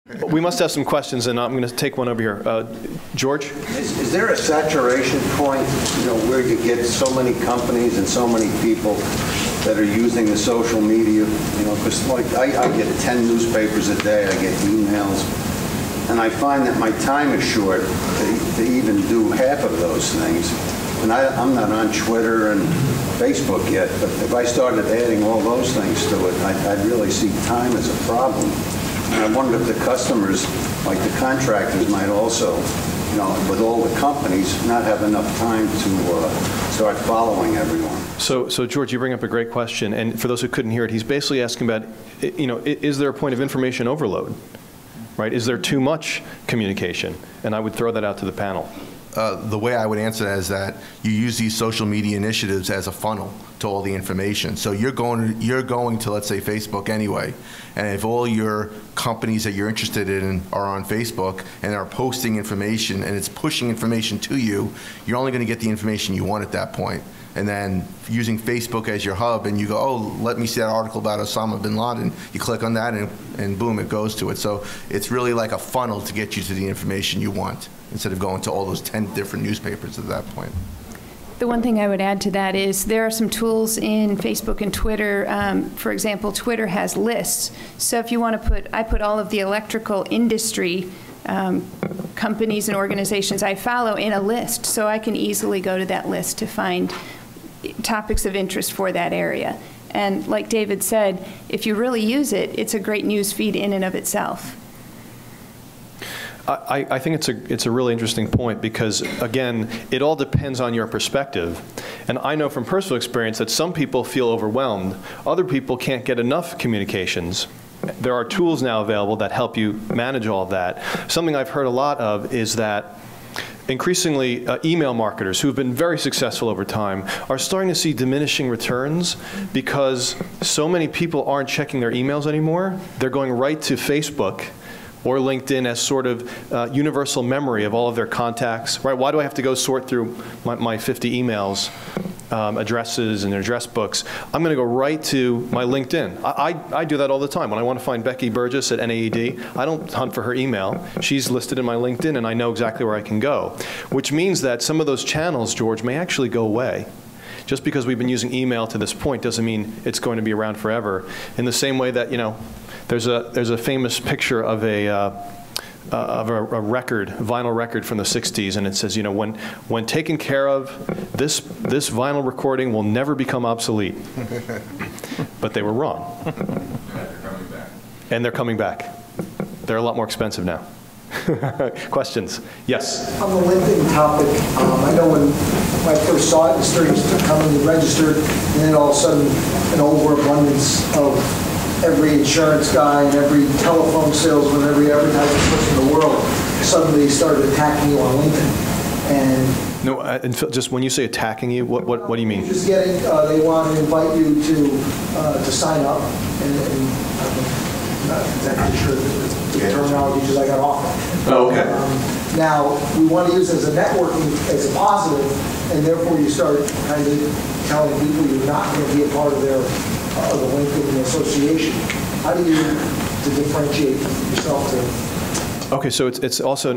We must have some questions, and I'm going to take one over here. George? Is there a saturation point, where you get so many companies and so many people that are using the social media? Because like I get 10 newspapers a day, I get emails, and I find that my time is short to even do half of those things. And I'm not on Twitter and Facebook yet, but if I started adding all those things to it, I'd really see time as a problem. And I wonder if the customers, like the contractors, might also, with all the companies, not have enough time to start following everyone. So George, you bring up a great question. And for those who couldn't hear it, he's basically asking about, is there a point of information overload? Right? Is there too much communication? And I would throw that out to the panel. The way I would answer that is that you use these social media initiatives as a funnel to all the information. So you're going to, let's say, Facebook anyway, and if all your companies that you're interested in are on Facebook and are posting information and it's pushing information to you, you're only going to get the information you want at that point. And then using Facebook as your hub, and you go, oh, let me see that article about Osama bin Laden. You click on that, and boom, it goes to it. So it's really like a funnel to get you to the information you want, instead of going to all those 10 different newspapers at that point. The one thing I would add to that is there are some tools in Facebook and Twitter. For example, Twitter has lists. So if you want to I put all of the electrical industry companies and organizations I follow in a list, so I can easily go to that list to find topics of interest for that area. And like David said, if you really use it, it's a great news feed in and of itself. I think it's a really interesting point because, again, it all depends on your perspective. And I know from personal experience that some people feel overwhelmed. Other people can't get enough communications. There are tools now available that help you manage all of that. Something I've heard a lot of is that increasingly, email marketers who have been very successful over time are starting to see diminishing returns because so many people aren't checking their emails anymore. They're going right to Facebook or LinkedIn as sort of universal memory of all of their contacts, right? Why do I have to go sort through my 50 emails, addresses and address books? I'm going to go right to my LinkedIn. I do that all the time. When I want to find Becky Burgess at NAED, I don't hunt for her email. She's listed in my LinkedIn, and I know exactly where I can go, which means that some of those channels, George, may actually go away. Just because we've been using email to this point doesn't mean it's going to be around forever. In the same way that, there's a famous picture of a record, vinyl record from the 60s, and it says, when taken care of, this vinyl recording will never become obsolete. But they were wrong. And they're coming back. They're a lot more expensive now. Questions? Yes? On the LinkedIn topic, I know when I first saw it, the students coming and registered, and then all of a sudden an overabundance of every insurance guy and every telephone salesman, every advertising person in the world suddenly started attacking you on LinkedIn. And no, and just when you say attacking you, what do you mean? Just getting, they want to invite you to sign up, and I'm not exactly sure the terminology because I got off. Oh, okay. Now, we want to use it as a networking, as a positive, and therefore you start kind of telling people you're not going to be a part of their the LinkedIn association. How do you differentiate yourself to? Okay, so it's also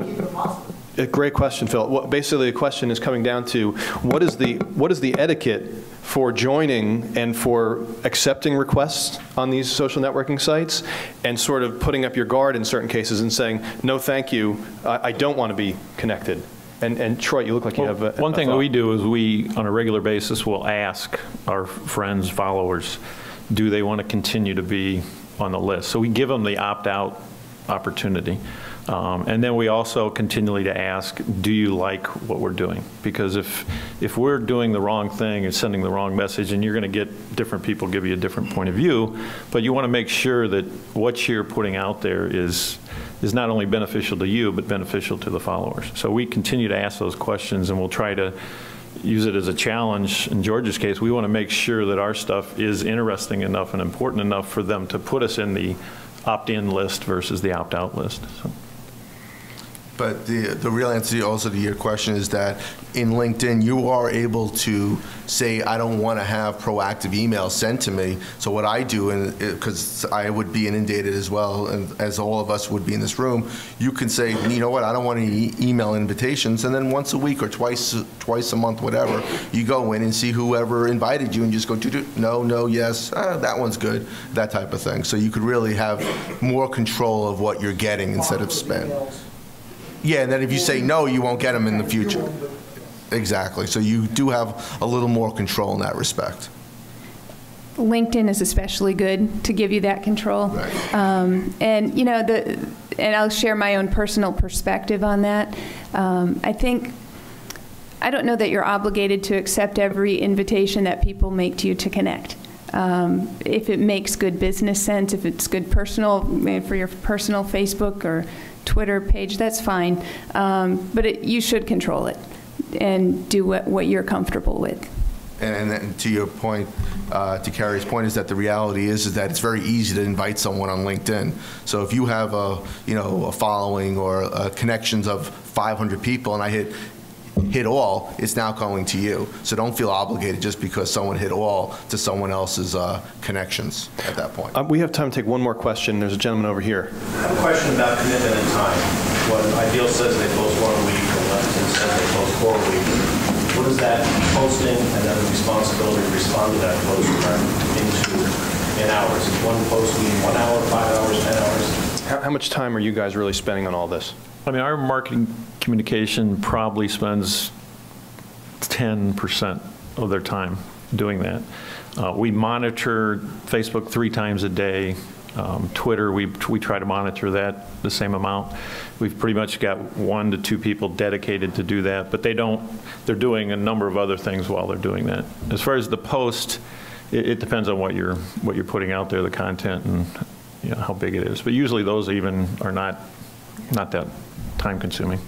a great question, Phil. Basically, the question is coming down to what is the etiquette for joining and for accepting requests on these social networking sites, and sort of putting up your guard in certain cases and saying, no, thank you, I don't want to be connected. And Troy, you look like you have one thing that we do is we, on a regular basis, will ask our friends, followers, do they want to continue to be on the list? So we give them the opt-out opportunity. And then we also continually to ask, do you like what we're doing? Because if we're doing the wrong thing and sending the wrong message, and you're going to get different people give you a different point of view, but you want to make sure that what you're putting out there is not only beneficial to you, but beneficial to the followers. So we continue to ask those questions, and we'll try to use it as a challenge. In George's case, we want to make sure that our stuff is interesting enough and important enough for them to put us in the opt-in list versus the opt-out list. So. But the real answer also to your question is that in LinkedIn, you are able to say, I don't want to have proactive emails sent to me. So what I do, because I would be inundated as well, and as all of us would be in this room, you can say, you know what, I don't want any email invitations. And then once a week or twice a month, whatever, you go in and see whoever invited you and just go, no, no, yes, that one's good, that type of thing. So you could really have more control of what you're getting instead of spam. Yeah, and then if you say no, you won't get them in the future. Exactly. So you do have a little more control in that respect. LinkedIn is especially good to give you that control. Right. And you know, and I'll share my own personal perspective on that. I don't know that you're obligated to accept every invitation that people make to you to connect. If it makes good business sense, if it's good personal, for your personal Facebook or Twitter page, that's fine. But you should control it and do what you're comfortable with. And then to your point, to Carrie's point, is that the reality is that it's very easy to invite someone on LinkedIn. So if you have a following or connections of 500 people, and I hit all, it's now going to you. So don't feel obligated just because someone hit all to someone else's connections at that point. We have time to take one more question. There's a gentleman over here. I have a question about commitment and time. When Ideal says they post 1 a week, and Lexington says they post 4 a week, what does that posting and then the responsibility to respond to that post turn into in hours? Is one post mean 1 hour, 5 hours, 10 hours? How much time are you guys really spending on all this? I mean, our marketing communication probably spends 10% of their time doing that. We monitor Facebook 3 times a day. Twitter, we try to monitor that the same amount. We've pretty much got 1 to 2 people dedicated to do that, but they're doing a number of other things while they're doing that. As far as the post, it depends on what you're putting out there, the content, and how big it is. But usually those even are not that time consuming.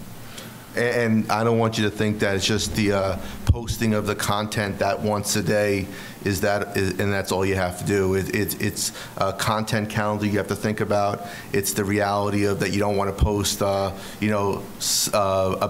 And I don't want you to think that it's just the posting of the content that once a day and that's all you have to do. It's a content calendar you have to think about. It's the reality of that you don't want to post, a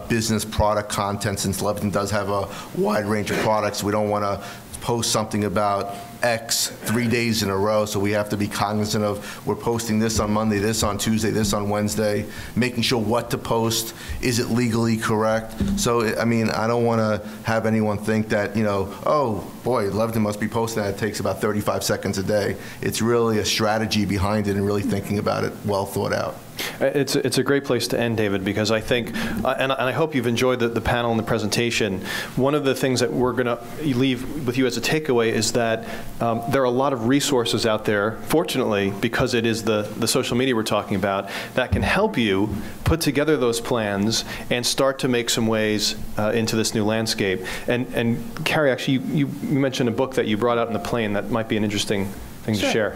business product content, since Lebanon does have a wide range of products. We don't want to post something about X 3 days in a row, so we have to be cognizant of, we're posting this on Monday, this on Tuesday, this on Wednesday, making sure what to post, is it legally correct? So, I mean, I don't want to have anyone think that, oh boy, Lebanon must be posting that. It takes about 35 seconds a day. It's really a strategy behind it and really thinking about it, well thought out. It's a great place to end, David, because I think, and I hope you've enjoyed the panel and the presentation. One of the things that we're going to leave with you as a takeaway is that there are a lot of resources out there, fortunately, because it is the social media we're talking about, that can help you put together those plans and start to make some ways into this new landscape. And Carrie, actually, you mentioned a book that you brought out in the plane that might be an interesting thing to share.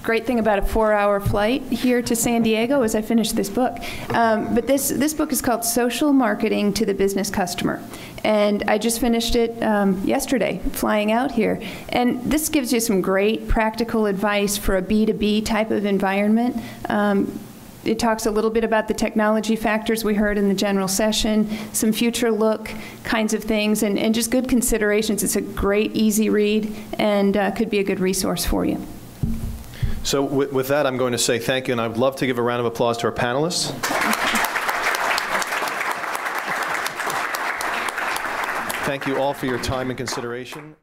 Great thing about a 4-hour flight here to San Diego is I finished this book. But this book is called Social Marketing to the Business Customer. And I just finished it yesterday, flying out here. And this gives you some great practical advice for a B2B type of environment. It talks a little bit about the technology factors we heard in the general session, some future look kinds of things, and just good considerations. It's a great, easy read, and could be a good resource for you. So with that, I'm going to say thank you, and I would love to give a round of applause to our panelists. Thank you all for your time and consideration.